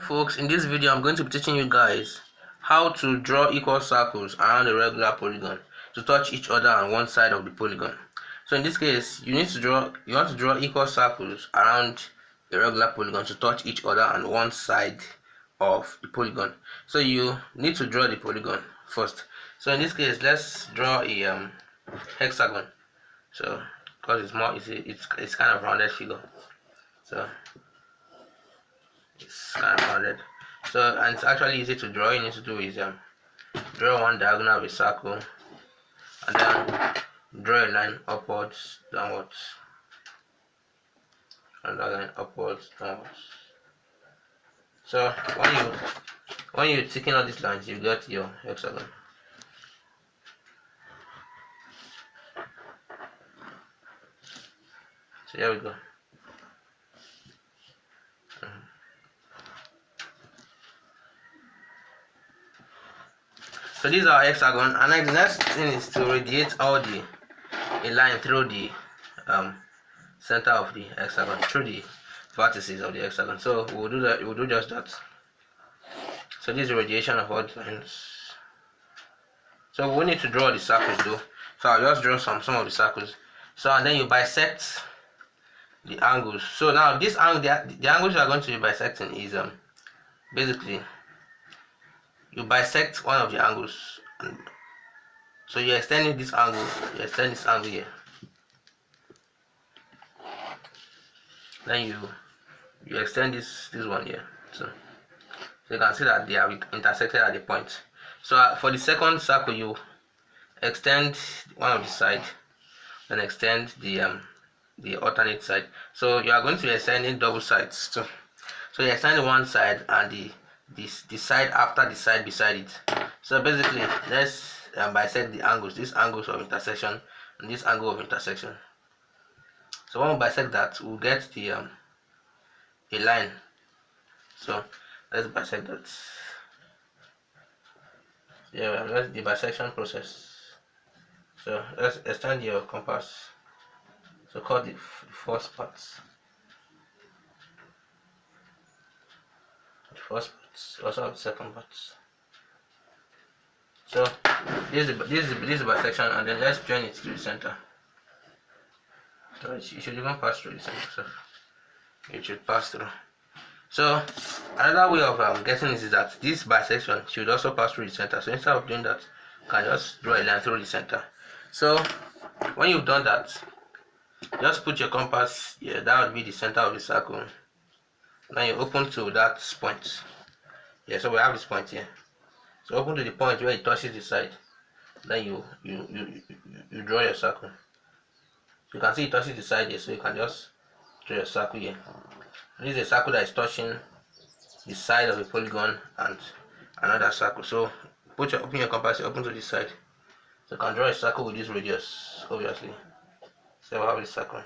Folks, in this video I'm going to be teaching you guys how to draw equal circles around a regular polygon to touch each other on one side of the polygon. So in this case, you want to draw equal circles around a regular polygon to touch each other on one side of the polygon. So you need to draw the polygon first. So in this case, let's draw a hexagon. So because it's kind of rounded figure. So it's kind of rounded. So, and it's actually easy to draw. You need to do is draw one diagonal of a circle and then draw a line upwards, downwards, and another line upwards, downwards. So when you tick in all these lines, you get your hexagon. So here we go. So these are hexagon, and the next thing is to radiate a line through the center of the hexagon, through the vertices of the hexagon. So we'll do that. We'll do just that. So this is the radiation of all the lines. So we need to draw the circles though. So I'll just draw some of the circles. So and then you bisect the angles. So now this angle, the angles you are going to be bisecting is basically you bisect one of the angles, and so you're extending this angle, you extend this angle here, then you extend this one here. So you can see that they are intersected at the point. So for the second circle, you extend one of the side, then extend the alternate side. So you are going to be extending double sides. So you extend one side and the side after the side beside it. So basically, let's bisect the angles, these angles of intersection and this angle of intersection. So when we bisect that, we'll get the a line. So let's bisect that. Yeah, that's the bisection process. So let's extend your compass. So cut the first part. First part, also have the second part. So this is the bisection, and then let's join it to the center. So it should even pass through the center. So it should pass through. So another way of getting this is that this bisection should also pass through the center. So instead of doing that, you can just draw a line through the center. So when you've done that, just put your compass here. That would be the center of the circle. Now you open to that point. Yeah, so we have this point here. So open to the point where it touches the side. Then you draw your circle. You can see it touches the side here, so you can just draw your circle here. This is a circle that is touching the side of a polygon and another circle. So open your compass, open to this side. So you can draw a circle with this radius, obviously. So we have this circle.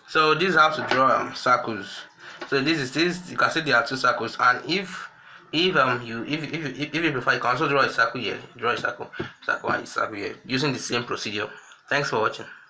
So this is how to draw circles. So this you can see there are two circles, and if you prefer, you can also draw a circle here, and a circle here using the same procedure. Thanks for watching.